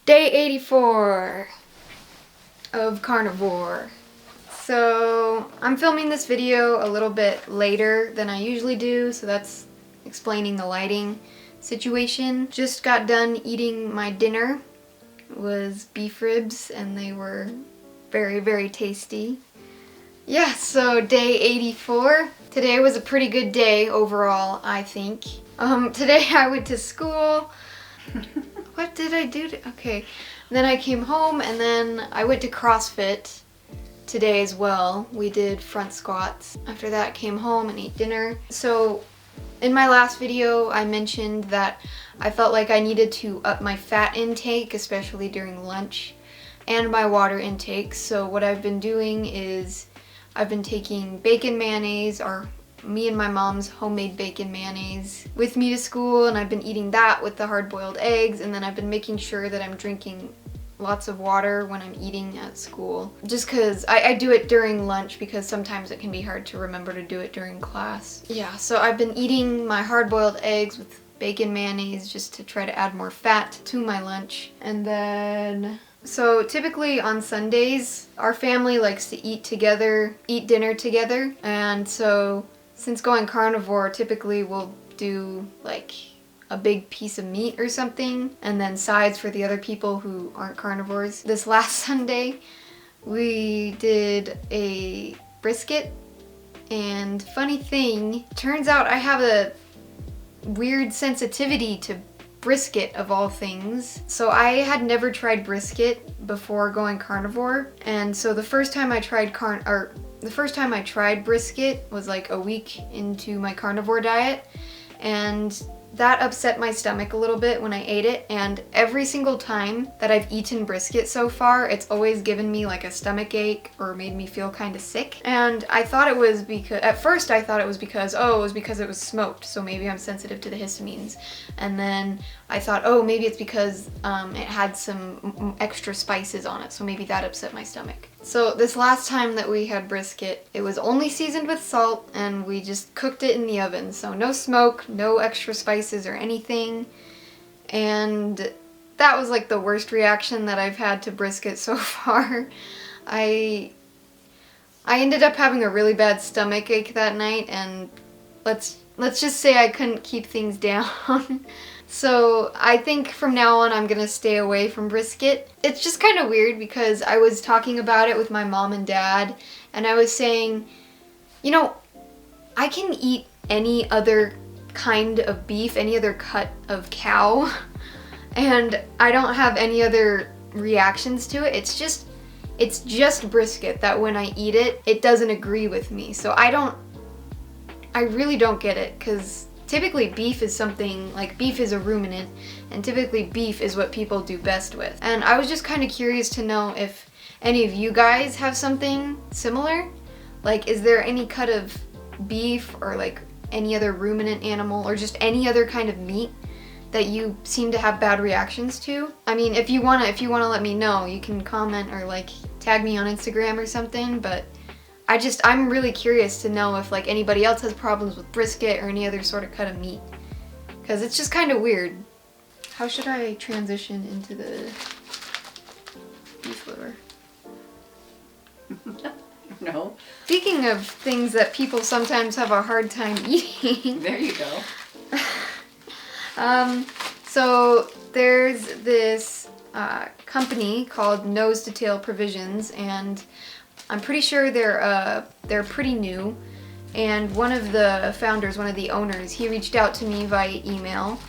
Day 84 of carnivore. So I'm filming this video a little bit later than I usually do, so that's explaining the lighting situation. Just got done eating my dinner. It was beef ribs and they were very, very tasty. Yeah, so day 84. Today was a pretty good day overall, I think. Today I went to school. What did I do? Okay, then I came home and then I went to CrossFit today as well. We did front squats. After that, I came home and ate dinner. So in my last video, I mentioned that I felt like I needed to up my fat intake, especially during lunch, and my water intake. So what I've been doing is I've been taking bacon mayonnaise, or me and my mom's homemade bacon mayonnaise, with me to school, and I've been eating that with the hard-boiled eggs, and then I've been making sure that I'm drinking lots of water when I'm eating at school. Just because I do it during lunch because sometimes it can be hard to remember to do it during class. Yeah, so I've been eating my hard-boiled eggs with bacon mayonnaise just to try to add more fat to my lunch. And then, so typically on Sundays, our family likes to eat together, eat dinner together, and so since going carnivore, typically we'll do like a big piece of meat or something, and then sides for the other people who aren't carnivores. This last Sunday, we did a brisket, and funny thing, turns out I have a weird sensitivity to brisket of all things. So I had never tried brisket before going carnivore, and so the first time I tried brisket was like a week into my carnivore diet, and that upset my stomach a little bit when I ate it, and every single time that I've eaten brisket so far, it's always given me like a stomach ache or made me feel kind of sick. And I thought it was because, at first I thought it was because, oh, it was because it was smoked, so maybe I'm sensitive to the histamines. And then I thought, oh, maybe it's because it had some extra spices on it, so maybe that upset my stomach. So this last time that we had brisket, it was only seasoned with salt, and we just cooked it in the oven. So no smoke, no extra spices or anything. And that was like the worst reaction that I've had to brisket so far. I ended up having a really bad stomach ache that night, and let's just say I couldn't keep things down. So I think from now on I'm gonna stay away from brisket. It's just kind of weird because I was talking about it with my mom and dad, and I was saying, you know, I can eat any other kind of beef, any other cut of cow, and I don't have any other reactions to it. It's just brisket that when I eat it, it doesn't agree with me. So I really don't get it, because typically beef is something, like beef is a ruminant, and typically beef is what people do best with. And I was just kind of curious to know if any of you guys have something similar. Like, is there any cut of beef or like any other ruminant animal or just any other kind of meat that you seem to have bad reactions to? I mean, if you wanna let me know, you can comment or like tag me on Instagram or something, but I'm really curious to know if like anybody else has problems with brisket or any other sort of cut of meat, because it's just kind of weird. How should I transition into the beef liver? No. Speaking of things that people sometimes have a hard time eating. There you go. So there's this company called Nose to Tail Provisions, and I'm pretty sure they're pretty new, and one of the founders, one of the owners, he reached out to me via email,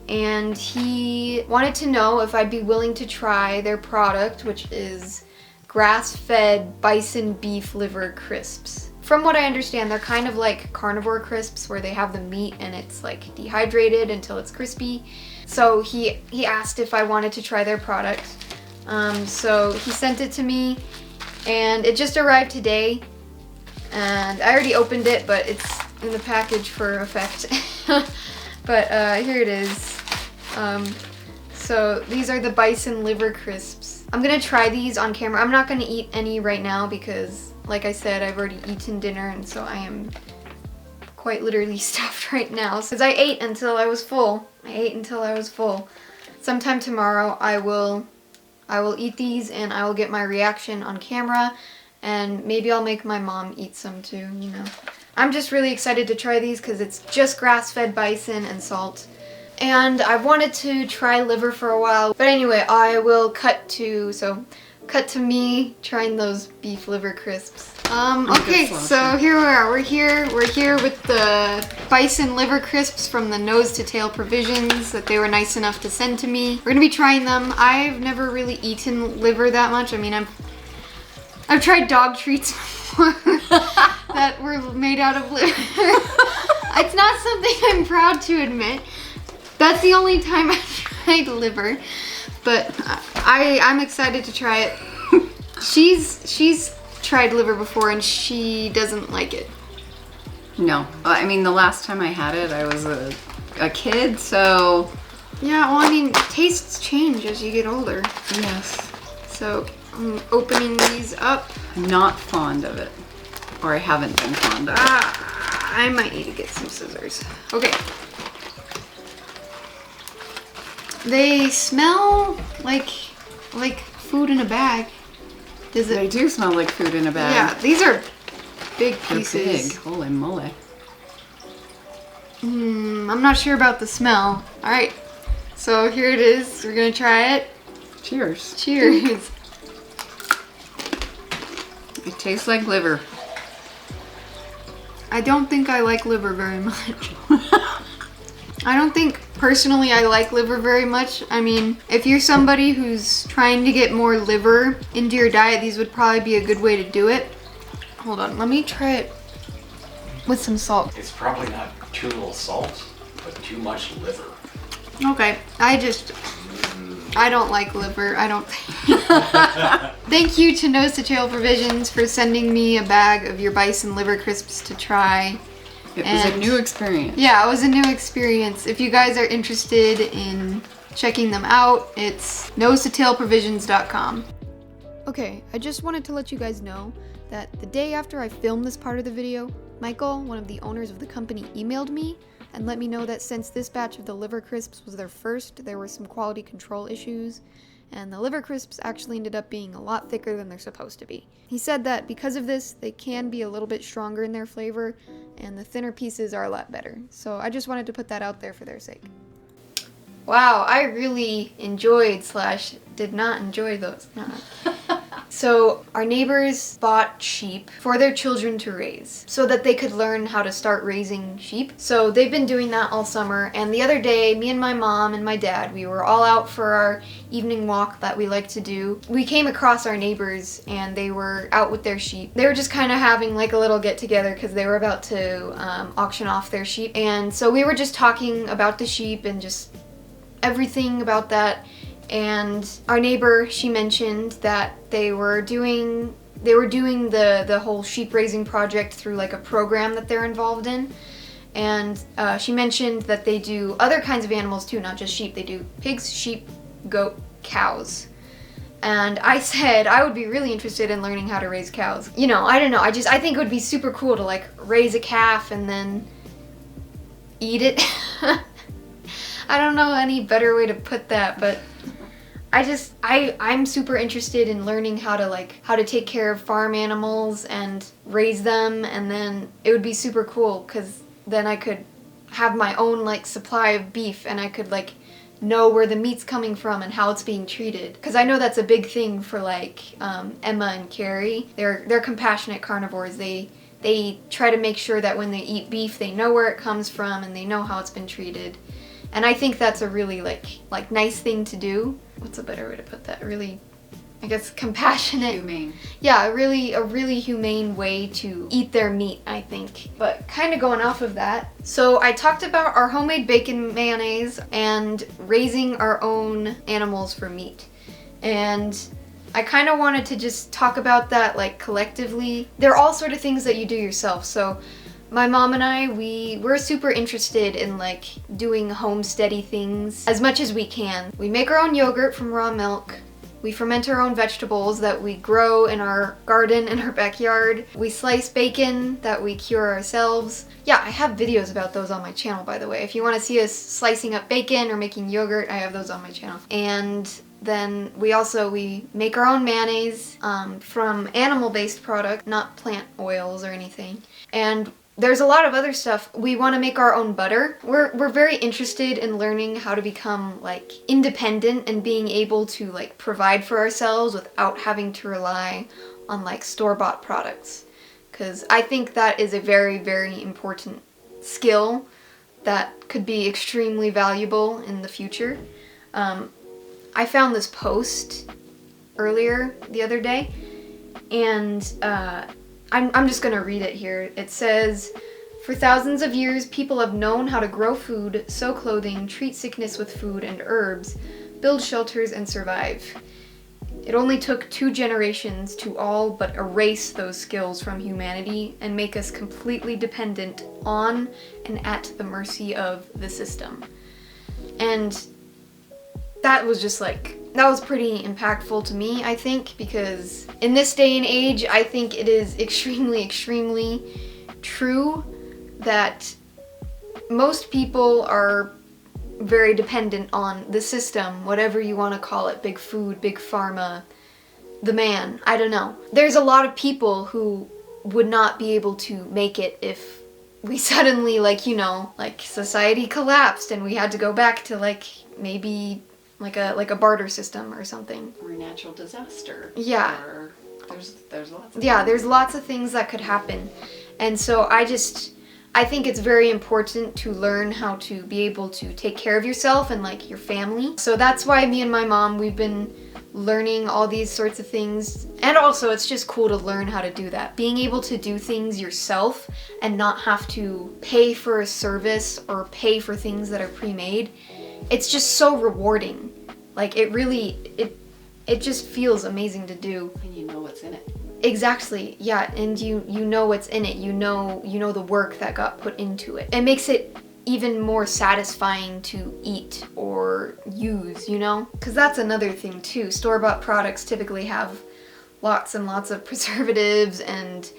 and he wanted to know if I'd be willing to try their product, which is grass-fed bison beef liver crisps. From what I understand, they're kind of like carnivore crisps where they have the meat and it's like dehydrated until it's crispy. So he asked if I wanted to try their product. So he sent it to me, and it just arrived today, and I already opened it, but it's in the package for effect. But here it is. So these are the bison liver crisps. I'm gonna try these on camera. I'm not gonna eat any right now because, like I said, I've already eaten dinner, and so I am quite literally stuffed right now. Because I ate until I was full. Sometime tomorrow I will I will eat these and I will get my reaction on camera, and maybe I'll make my mom eat some too, you know. I'm just really excited to try these because it's just grass-fed bison and salt. And I've wanted to try liver for a while, but anyway, I will cut to me trying those beef liver crisps. Okay, so here we are. We're here with the bison liver crisps from the Nose to Tail Provisions that they were nice enough to send to me. We're gonna be trying them. I've never really eaten liver that much. I mean, I've tried dog treats before that were made out of liver. It's not something I'm proud to admit. That's the only time I've tried liver, but I'm excited to try it. She's tried liver before and she doesn't like it. No, I mean the last time I had it, I was a kid, so. Yeah, well, I mean, tastes change as you get older. Yes. So I'm opening these up. I'm not fond of it, or I haven't been fond of it. I might need to get some scissors. Okay. They smell like food in a bag. They do smell like food in a bag. Yeah, these are big pieces. They're big. Holy moly. I'm not sure about the smell. All right, so here it is. We're gonna try it. Cheers. Cheers. It tastes like liver. I don't think I like liver very much. I don't think personally I like liver very much. I mean, if you're somebody who's trying to get more liver into your diet, these would probably be a good way to do it. Hold on, let me try it with some salt. It's probably not too little salt, but too much liver. Okay, I don't like liver, I don't think. Thank you to Nose to Tail Provisions for sending me a bag of your bison liver crisps to try. It was a new experience. Yeah, it was a new experience. If you guys are interested in checking them out, it's nosetotatailprovisions.com. Okay, I just wanted to let you guys know that the day after I filmed this part of the video, Michael, one of the owners of the company, emailed me and let me know that since this batch of the liver crisps was their first, there were some quality control issues, and the liver crisps actually ended up being a lot thicker than they're supposed to be. He said that because of this, they can be a little bit stronger in their flavor, and the thinner pieces are a lot better. So I just wanted to put that out there for their sake. Wow, I really enjoyed / did not enjoy those. So our neighbors bought sheep for their children to raise so that they could learn how to start raising sheep. So they've been doing that all summer, and the other day, me and my mom and my dad, we were all out for our evening walk that we like to do. We came across our neighbors and they were out with their sheep. They were just kind of having like a little get together because they were about to auction off their sheep. And so we were just talking about the sheep and just everything about that. And our neighbor, she mentioned that they were doing the whole sheep raising project through like a program that they're involved in. And she mentioned that they do other kinds of animals too, not just sheep. They do pigs, sheep, goat, cows. And I said I would be really interested in learning how to raise cows. You know, I don't know, I think it would be super cool to like raise a calf and then eat it. I don't know any better way to put that, but I'm super interested in learning how to take care of farm animals and raise them, and then it would be super cool because then I could have my own like supply of beef and I could like know where the meat's coming from and how it's being treated. Because I know that's a big thing for like Emma and Carrie. They're compassionate carnivores. They try to make sure that when they eat beef they know where it comes from and they know how it's been treated. And I think that's a really like nice thing to do. What's a better way to put that? Really, I guess compassionate. Humane. Yeah, a really humane way to eat their meat, I think. But kind of going off of that. So I talked about our homemade bacon mayonnaise and raising our own animals for meat. And I kind of wanted to just talk about that like collectively. They're all sort of things that you do yourself. So my mom and I, we're super interested in like doing homesteady things as much as we can. We make our own yogurt from raw milk. We ferment our own vegetables that we grow in our garden, in our backyard. We slice bacon that we cure ourselves. Yeah, I have videos about those on my channel, by the way. If you want to see us slicing up bacon or making yogurt, I have those on my channel. And then we make our own mayonnaise from animal-based product, not plant oils or anything. And there's a lot of other stuff. We want to make our own butter. We're very interested in learning how to become like independent and being able to like provide for ourselves without having to rely on like store-bought products. Because I think that is a very, very important skill that could be extremely valuable in the future. I found this post earlier the other day, and I'm just gonna read it here. It says, "For thousands of years, people have known how to grow food, sew clothing, treat sickness with food and herbs, build shelters, and survive. It only took 2 generations to all but erase those skills from humanity and make us completely dependent on and at the mercy of the system." And that was just like, that was pretty impactful to me, I think, because in this day and age, I think it is extremely, extremely true that most people are very dependent on the system, whatever you want to call it, big food, big pharma, the man, I don't know. There's a lot of people who would not be able to make it if we suddenly, like, you know, like society collapsed and we had to go back to like maybe like a barter system or something. Or a natural disaster. Yeah. Or there's lots of there's lots of things that could happen. And so I think it's very important to learn how to be able to take care of yourself and like your family. So that's why me and my mom, we've been learning all these sorts of things. And also it's just cool to learn how to do that. Being able to do things yourself and not have to pay for a service or pay for things that are pre-made. It's just so rewarding. Like it really, it just feels amazing to do. And you know what's in it. Exactly, yeah, and you know what's in it. You know the work that got put into it. It makes it even more satisfying to eat or use, you know? Because that's another thing too. Store-bought products typically have lots and lots of preservatives and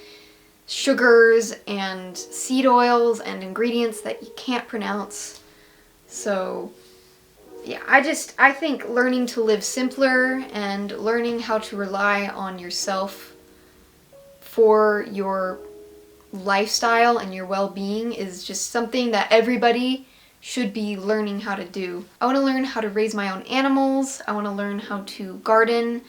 sugars and seed oils and ingredients that you can't pronounce. So yeah, I think learning to live simpler and learning how to rely on yourself for your lifestyle and your well-being is just something that everybody should be learning how to do. I want to learn how to raise my own animals. I want to learn how to garden.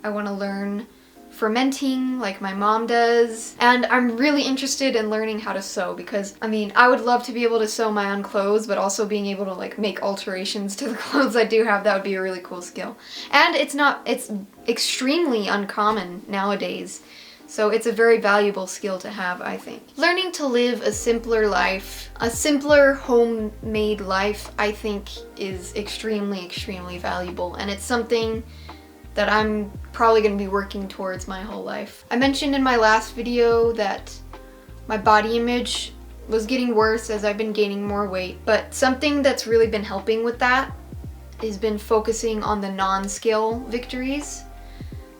I want to learn fermenting like my mom does. And I'm really interested in learning how to sew because, I mean, I would love to be able to sew my own clothes, but also being able to like make alterations to the clothes I do have, that would be a really cool skill. And it's extremely uncommon nowadays. So it's a very valuable skill to have, I think. Learning to live a simpler life, a simpler homemade life, I think is extremely, extremely valuable. And it's something that I'm probably going to be working towards my whole life. I mentioned in my last video that my body image was getting worse as I've been gaining more weight, but something that's really been helping with that has been focusing on the non-scale victories.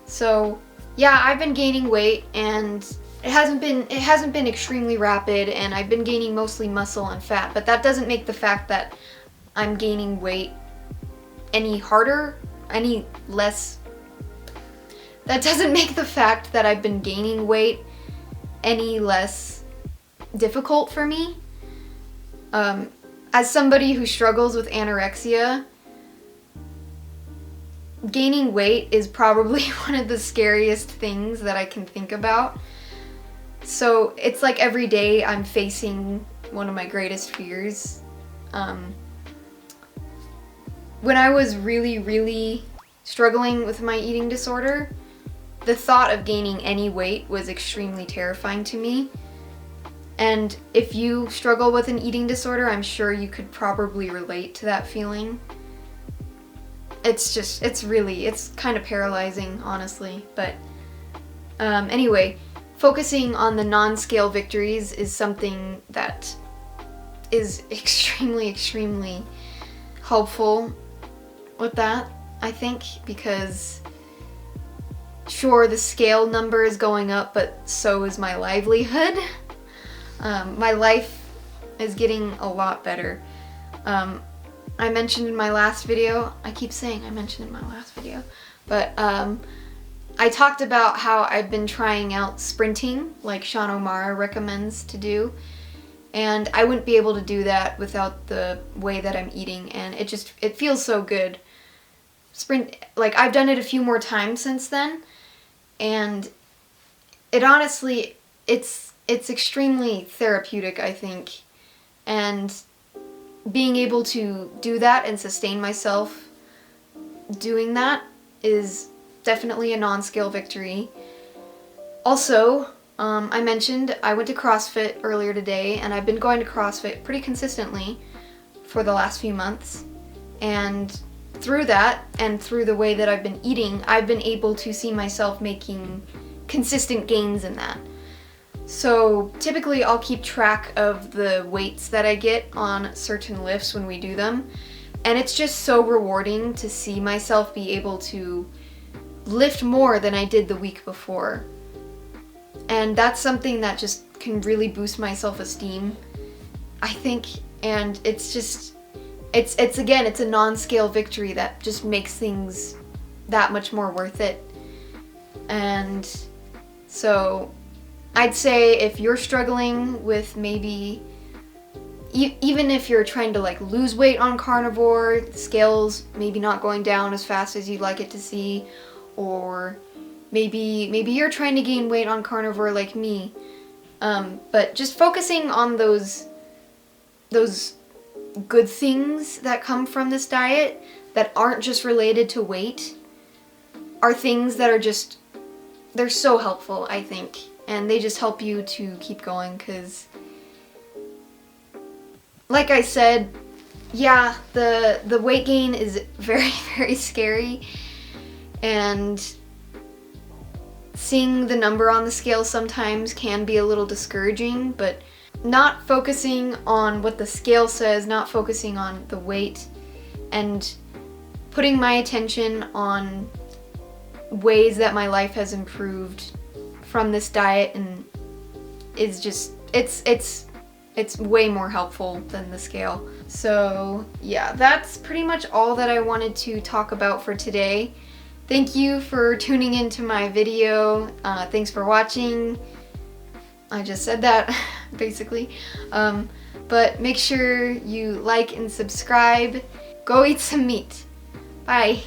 So yeah, I've been gaining weight and it hasn't been extremely rapid, and I've been gaining mostly muscle and fat, but that doesn't make the fact that I'm gaining weight any harder, any less. That doesn't make the fact that I've been gaining weight any less difficult for me. As somebody who struggles with anorexia, gaining weight is probably one of the scariest things that I can think about. So it's like every day I'm facing one of my greatest fears. When I was really, really struggling with my eating disorder, the thought of gaining any weight was extremely terrifying to me. And if you struggle with an eating disorder, I'm sure you could probably relate to that feeling. It's kind of paralyzing, honestly. But anyway, focusing on the non-scale victories is something that is extremely, extremely helpful with that, I think, because Sure, the scale number is going up, but so is my livelihood. My life is getting a lot better. I mentioned in my last video, I keep saying I mentioned in my last video, but I talked about how I've been trying out sprinting, like Sean O'Mara recommends to do, and I wouldn't be able to do that without the way that I'm eating, and it feels so good. Like, I've done it a few more times since then, and it honestly, it's extremely therapeutic, I think, and being able to do that and sustain myself doing that is definitely a non-scale victory. Also, I mentioned I went to CrossFit earlier today, and I've been going to CrossFit pretty consistently for the last few months, and through that and through the way that I've been eating, I've been able to see myself making consistent gains in that. So typically I'll keep track of the weights that I get on certain lifts when we do them, and it's just so rewarding to see myself be able to lift more than I did the week before. And that's something that just can really boost my self-esteem, I think, and it's just, it's again, it's a non-scale victory that just makes things that much more worth it. And so I'd say if you're struggling with maybe, even if you're trying to like lose weight on carnivore, the scales maybe not going down as fast as you'd like it to see, or maybe you're trying to gain weight on carnivore like me, but just focusing on those good things that come from this diet that aren't just related to weight are things that are just, they're so helpful, I think, and they just help you to keep going, because like I said, yeah, the weight gain is very, very scary, and seeing the number on the scale sometimes can be a little discouraging, but not focusing on what the scale says, not focusing on the weight, and putting my attention on ways that my life has improved from this diet and is just, it's way more helpful than the scale. So yeah, that's pretty much all that I wanted to talk about for today. Thank you for tuning into my video. Thanks for watching. I just said that, basically. But make sure you like and subscribe. Go eat some meat. Bye.